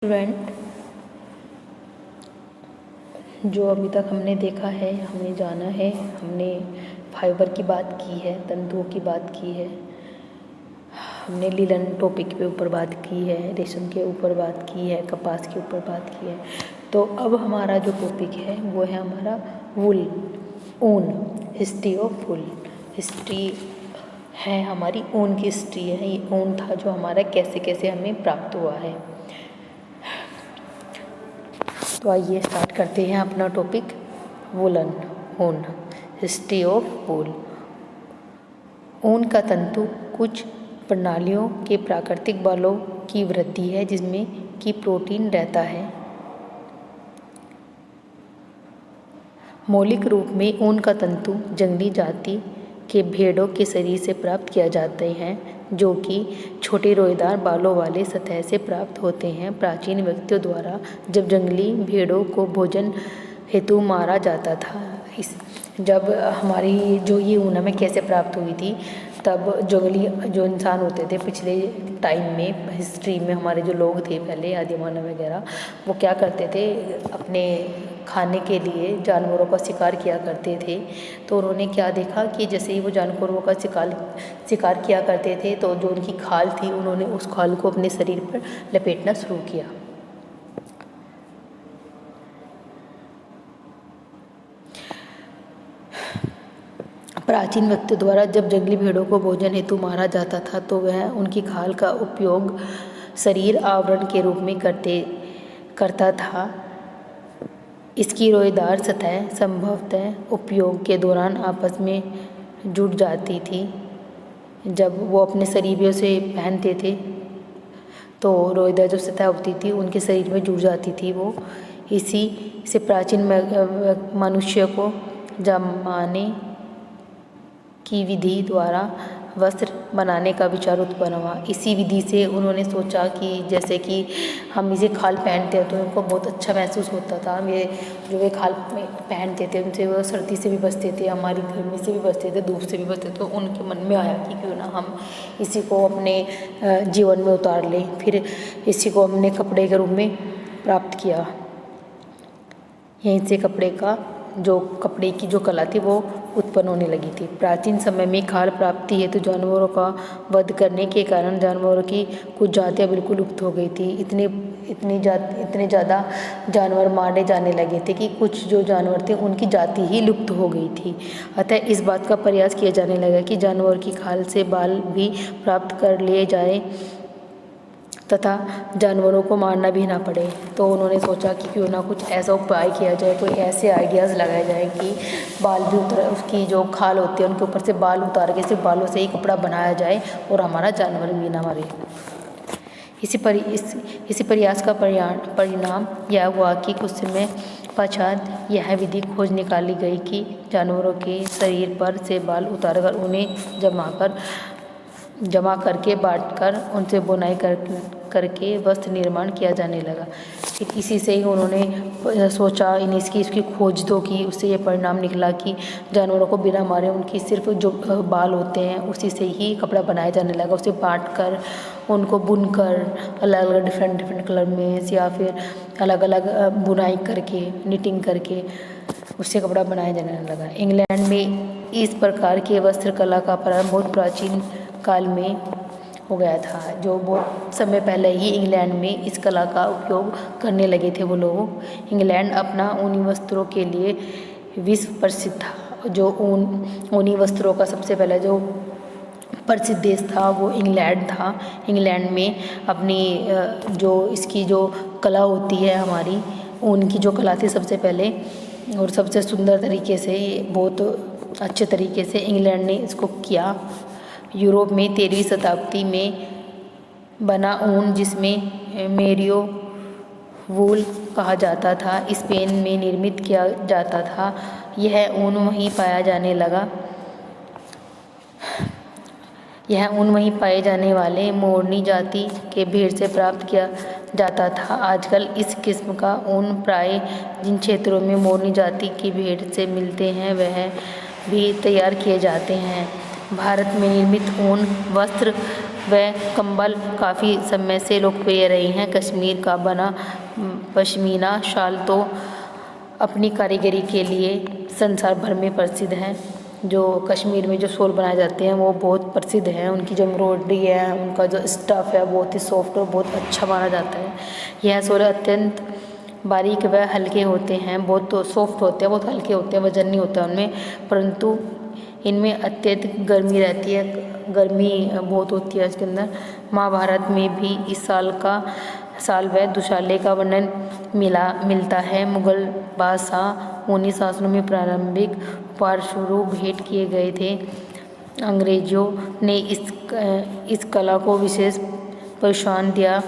Student, जो अभी तक हमने देखा है, हमने जाना है, हमने फाइबर की बात की है, तंतुओं की बात की है, हमने लिनन टॉपिक के ऊपर बात की है, रेशम के ऊपर बात की है, कपास के ऊपर बात की है। तो अब हमारा जो टॉपिक है वो है हमारा वूल, ऊन, हिस्ट्री ऑफ वूल। हिस्ट्री है हमारी ऊन की हिस्ट्री है। ये ऊन था जो हमारा कैसे कैसे हमें प्राप्त हुआ है। तो आइए स्टार्ट करते हैं अपना टॉपिक वूलन, ऊन, हिस्ट्री ऑफ वूल। ऊन का तंतु कुछ प्रणालियों के प्राकृतिक बालों की वृद्धि है जिसमें कि प्रोटीन रहता है। मौलिक रूप में ऊन का तंतु जंगली जाति के भेड़ों के शरीर से प्राप्त किया जाते हैं जो कि छोटे रोएदार बालों वाले सतह से प्राप्त होते हैं। प्राचीन व्यक्तियों द्वारा जब जंगली भेड़ों को भोजन हेतु मारा जाता था, जब हमारी जो ये ऊन हमें कैसे प्राप्त हुई थी, तब जंगली जो इंसान होते थे पिछले टाइम में, हिस्ट्री में हमारे जो लोग थे पहले आदिमानव वगैरह, वो क्या करते थे, अपने खाने के लिए जानवरों का शिकार किया करते थे। तो उन्होंने क्या देखा कि जैसे ही वो जानवरों का शिकार किया करते थे तो जो उनकी खाल थी, उन्होंने उस खाल को अपने शरीर पर लपेटना शुरू किया। प्राचीन व्यक्तियों द्वारा जब जंगली भेड़ों को भोजन हेतु मारा जाता था तो वह उनकी खाल का उपयोग शरीर आवरण के रूप में करता था। इसकी रोएदार सतह संभवतः उपयोग के दौरान आपस में जुड़ जाती थी। जब वो अपने शरीर से पहनते थे तो रोएदार जो सतह होती थी उनके शरीर में जुड़ जाती थी वो। इसी से प्राचीन मनुष्य को जमाने की विधि द्वारा वस्त्र बनाने का विचार उत्पन्न हुआ। इसी विधि से उन्होंने सोचा कि जैसे कि हम इसे खाल पहनते हैं तो उनको बहुत अच्छा महसूस होता था। वे जो वे खाल पहनते थे उनसे वो सर्दी से भी बचते थे, हमारी गर्मी से भी बचते थे, धूप से भी बचते थे। तो उनके मन में आया कि क्यों ना हम इसी को अपने जीवन में उतार लें। फिर इसी को हमने कपड़े के रूप में प्राप्त किया। यहीं से कपड़े की जो कला थी वो उत्पन्न होने लगी थी। प्राचीन समय में खाल प्राप्ति हेतु जानवरों का वध करने के कारण जानवरों की कुछ जातियां बिल्कुल लुप्त हो गई थी। इतने ज़्यादा जानवर मारे जाने लगे थे कि कुछ जो जानवर थे उनकी जाति ही लुप्त हो गई थी। अतः इस बात का प्रयास किया जाने लगा कि जानवर की खाल से बाल भी प्राप्त कर लिए जाए तथा जानवरों को मारना भी ना पड़े। तो उन्होंने सोचा कि क्यों ना कुछ ऐसा उपाय किया जाए, कोई ऐसे आइडियाज़ लगाए जाए कि बाल भी उसकी जो खाल होती है उनके ऊपर से बाल उतार के सिर्फ बालों से ही कपड़ा बनाया जाए और हमारा जानवर भी ना मरे। इसी प्रयास का परिणाम यह हुआ कि कुछ समय पश्चात यह विधि खोज निकाली गई कि जानवरों के शरीर पर से बाल उतारकर उन्हें जमा करके बांटकर उनसे बुनाई करके वस्त्र निर्माण किया जाने लगा। इसी से ही उन्होंने सोचा, इसकी खोज तो की, उससे ये परिणाम निकला कि जानवरों को बिना मारे उनकी सिर्फ जो बाल होते हैं उसी से ही कपड़ा बनाया जाने लगा। उसे बांटकर उनको बुनकर अलग अलग डिफरेंट कलर में या फिर अलग अलग बुनाई करके, निटिंग करके उससे कपड़ा बनाया जाने लगा। इंग्लैंड में इस प्रकार के वस्त्र कला का प्रारंभ बहुत प्राचीन काल में हो गया था। जो बहुत समय पहले ही इंग्लैंड में इस कला का उपयोग करने लगे थे वो लोग। इंग्लैंड अपना ऊनी वस्त्रों के लिए विश्व प्रसिद्ध था। जो ऊनी वस्त्रों का सबसे पहले जो प्रसिद्ध देश था वो इंग्लैंड था। इंग्लैंड में अपनी जो इसकी जो कला होती है, हमारी ऊन की जो कला थी सबसे पहले और सबसे सुंदर तरीके से, बहुत अच्छे तरीके से इंग्लैंड ने इसको किया। यूरोप में 13वीं शताब्दी में बना ऊन, जिसमें मेरियो वूल कहा जाता था, स्पेन में निर्मित किया जाता था। यह ऊन वहीं पाए जाने वाले मोरनी जाति के भेड़ से प्राप्त किया जाता था। आजकल इस किस्म का ऊन प्राय जिन क्षेत्रों में मोरनी जाति की भेड़ से मिलते हैं वह भी तैयार किए जाते हैं। भारत में निर्मित ऊन वस्त्र वह कंबल काफ़ी समय से लोकप्रिय रहे हैं। कश्मीर का बना पश्मीना शाल तो अपनी कारीगरी के लिए संसार भर में प्रसिद्ध है। जो कश्मीर में जो शॉल बनाए जाते हैं वो बहुत प्रसिद्ध हैं। उनकी जो एम्ब्रॉयडरी है, उनका जो स्टफ़ है बहुत ही सॉफ्ट और बहुत अच्छा माना जाता है। यह शॉल अत्यंत बारीक व हल्के होते हैं, बहुत सॉफ्ट होते हैं, बहुत हल्के होते हैं, वजन नहीं होता उनमें, परंतु इनमें अत्यधिक गर्मी रहती है, गर्मी बहुत होती है इसके अंदर। महाभारत में भी इस साल व दुशाले का वर्णन मिलता है। मुगल बादशाह उन्हीं शासनों में प्रारंभिक पार्श्वरूप भेंट किए गए थे। अंग्रेजों ने इस कला को विशेष प्रोत्साहन दिया।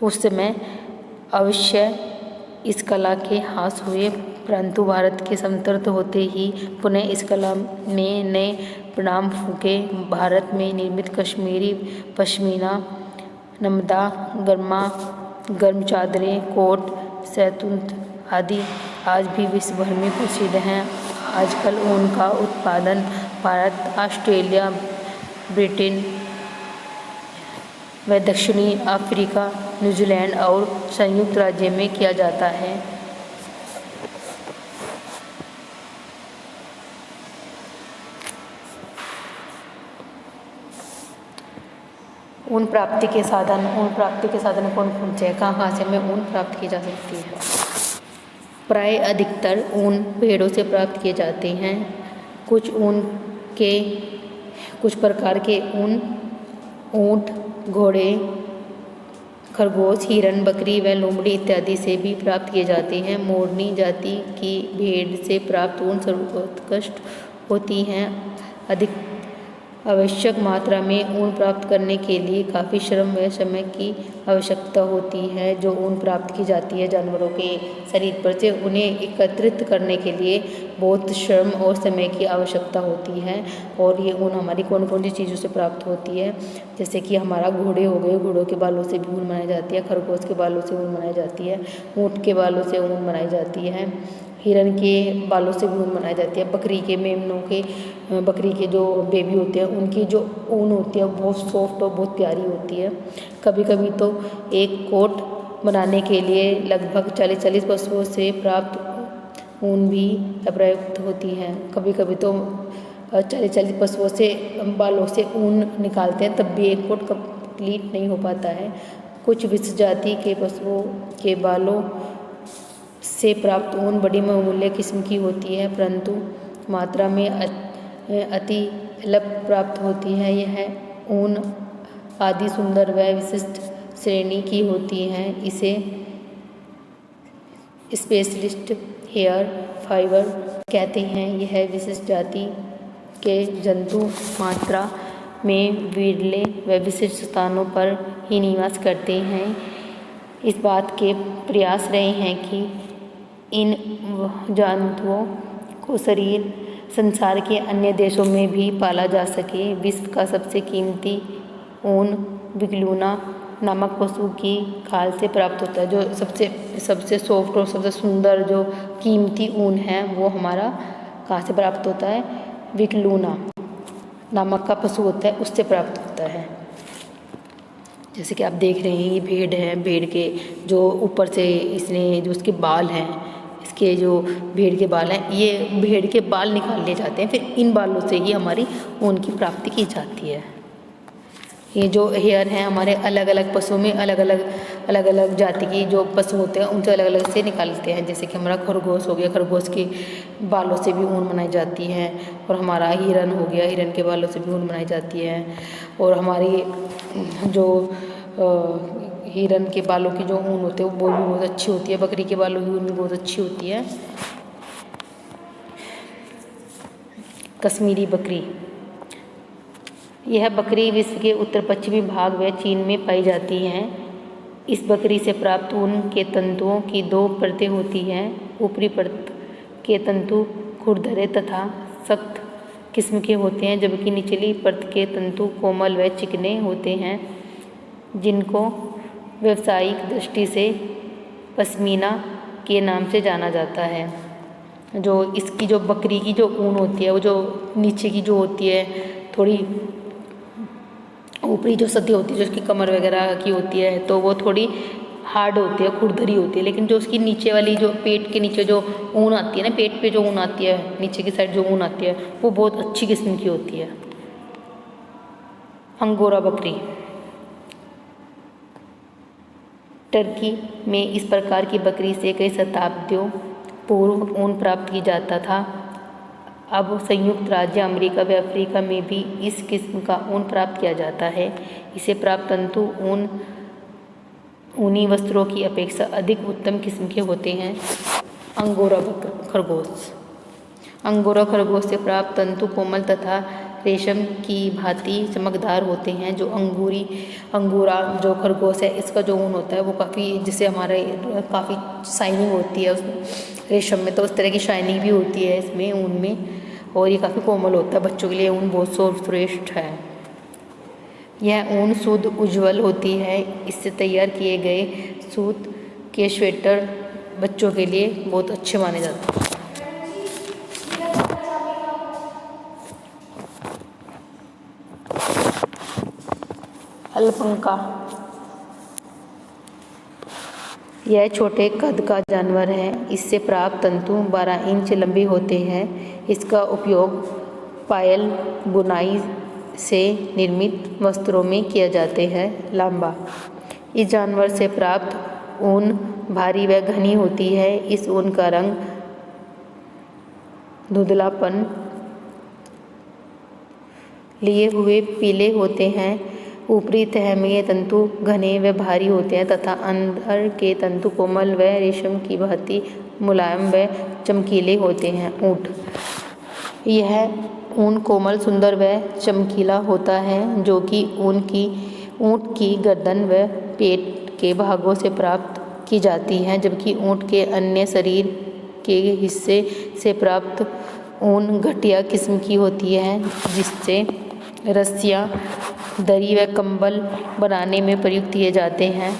उस समय अवश्य इस कला के ह्रास हुए, परंतु भारत के स्वतंत्र होते ही पुनः इस कला में नए प्राण फूंके। भारत में निर्मित कश्मीरी पश्मीना, नमदा, गर्म चादरें, कोट, शैतूत आदि आज भी विश्व भर में प्रसिद्ध हैं। आजकल ऊन का उत्पादन भारत, ऑस्ट्रेलिया, ब्रिटेन व दक्षिणी अफ्रीका, न्यूजीलैंड और संयुक्त राज्य में किया जाता है। ऊन प्राप्ति के साधन कौन कौन से हैं, कहाँ से हमें ऊन प्राप्त की जा सकती है। प्राय अधिकतर ऊन भेड़ों से प्राप्त किए जाते हैं। कुछ प्रकार के ऊन ऊँट, घोड़े, खरगोश, हिरन, बकरी व लोमड़ी इत्यादि से भी प्राप्त किए जाते हैं। मोरनी जाति की भेड़ से प्राप्त ऊन सर्वोत्कृष्ट होती हैं। अधिक आवश्यक मात्रा में ऊन प्राप्त करने के लिए काफ़ी श्रम व समय की आवश्यकता होती है। जो ऊन प्राप्त की जाती है जानवरों के शरीर पर से, उन्हें एकत्रित करने के लिए बहुत श्रम और समय की आवश्यकता होती है। और ये ऊन हमारी कौन कौन सी चीज़ों से प्राप्त होती है, जैसे कि हमारा घोड़े हो गए, घोड़ों के बालों से भी ऊन बनाई जाती है, खरगोश के बालों से ऊन बनाई जाती है, ऊँट के बालों से ऊन बनाई जाती है, हिरन के बालों से भी ऊन बनाई जाती है, बकरी के जो बेबी होते हैं उनकी जो ऊन होती है बहुत सॉफ्ट और बहुत प्यारी होती है। कभी कभी तो एक कोट बनाने के लिए लगभग 40 पशुओं से प्राप्त ऊन भी प्रयुक्त होती है। कभी कभी तो 40 पशुओं से बालों से ऊन निकालते हैं, तब भी एक कोट कंप्लीट नहीं हो पाता है। कुछ विशिष्ट जाति के पशुओं के बालों से प्राप्त ऊन बड़ी बहुमूल्य किस्म की होती है, परंतु मात्रा में अति अल्प प्राप्त होती है। यह ऊन आदि सुंदर व विशिष्ट श्रेणी की होती है। इसे स्पेशलिस्ट हेयर फाइबर कहते हैं। यह विशिष्ट जाति के जंतु मात्रा में विरले व विशिष्ट स्थानों पर ही निवास करते हैं। इस बात के प्रयास रहे हैं कि इन जंतुओं को संसार के अन्य देशों में भी पाला जा सके। विश्व का सबसे कीमती ऊन विक्लूना नामक पशु की खाल से प्राप्त होता है। जो सबसे सॉफ्ट और सबसे सुंदर जो कीमती ऊन है वो हमारा कहाँ से प्राप्त होता है, विक्लूना नामक का पशु होता है उससे प्राप्त होता है। जैसे कि आप देख रहे हैं ये भेड़ है, भेड़ के जो ऊपर से इसने जो उसके बाल हैं, इसके जो भेड़ के बाल हैं, ये भेड़ के बाल निकाल लिए जाते हैं, फिर इन बालों से ही हमारी ऊन की प्राप्ति की जाती है। ये जो हेयर हैं हमारे अलग अलग पशुओं में अलग अलग जाति की जो पशु होते हैं उनसे अलग अलग से निकालते हैं। जैसे कि हमारा खरगोश हो गया, खरगोश के बालों से भी ऊन बनाई जाती है। और हमारा हिरन हो गया, हिरन के बालों से भी ऊन बनाई जाती है। और हमारी जो हिरन के बालों की जो ऊन होती है वो भी बहुत अच्छी होती है। बकरी के बालों की ऊन भी बहुत अच्छी होती है। कश्मीरी बकरी, यह बकरी विश्व के उत्तर पश्चिमी भाग व चीन में पाई जाती है। इस बकरी से प्राप्त ऊन के तंतुओं की 2 परतें होती हैं। ऊपरी परत के तंतु खुरदरे तथा सख्त किस्म के होते हैं, जबकि निचली परत के तंतु कोमल व चिकने होते हैं, जिनको व्यावसायिक दृष्टि से पश्मीना के नाम से जाना जाता है। जो इसकी जो बकरी की जो ऊन होती है वो जो नीचे की जो होती है थोड़ी ऊपरी जो सतह होती है, जो उसकी कमर वगैरह की होती है, तो वो थोड़ी हार्ड होती है, खुरदरी होती है। लेकिन जो उसकी नीचे वाली, जो पेट के नीचे जो ऊन आती है ना, पेट पे जो ऊन आती है, नीचे की साइड जो ऊन आती है, वो बहुत अच्छी किस्म की होती है। अंगोरा बकरी। टर्की में इस प्रकार की बकरी से कई शताब्दियों पूर्व ऊन प्राप्त की जाता था। अब संयुक्त राज्य अमेरिका व अफ्रीका में भी इस किस्म का ऊन प्राप्त किया जाता है। इसे प्राप्त तंतु ऊनी वस्त्रों की अपेक्षा अधिक उत्तम किस्म के होते हैं। अंगोरा खरगोश। अंगोरा खरगोश से प्राप्त तंतु कोमल तथा रेशम की भांति चमकदार होते हैं। जो अंगोरा जो खरगोश है, इसका जो ऊन होता है वो काफ़ी, जिससे हमारे काफ़ी शाइनिंग होती है उस रेशम में, तो उस तरह की शाइनिंग भी होती है इसमें ऊन में, और ये काफ़ी कोमल होता है। बच्चों के लिए ऊन बहुत सर्वश्रेष्ठ है। यह ऊन शुद्ध उज्ज्वल होती है। इससे तैयार किए गए सूत के स्वेटर बच्चों के लिए बहुत अच्छे माने जाते हैं। अलपंका। यह छोटे कद का जानवर है। इससे प्राप्त तंतु 12 इंच लंबे होते हैं। इसका उपयोग पायल बुनाई से निर्मित वस्त्रों में किया जाते हैं। लांबा। इस जानवर से प्राप्त ऊन भारी व घनी होती है। इस ऊन का रंग धुंधलापन लिए हुए पीले होते हैं। ऊपरी तह में ये तंतु घने व भारी होते हैं तथा अंदर के तंतु कोमल व रेशम की भांति मुलायम व चमकीले होते हैं। ऊँट। यह ऊन कोमल, सुंदर व चमकीला होता है, जो कि ऊँट की गर्दन व पेट के भागों से प्राप्त की जाती है, जबकि ऊँट के अन्य शरीर के हिस्से से प्राप्त ऊन घटिया किस्म की होती है, जिससे रस्सियाँ, दरी व कंबल बनाने में प्रयुक्त किए जाते हैं।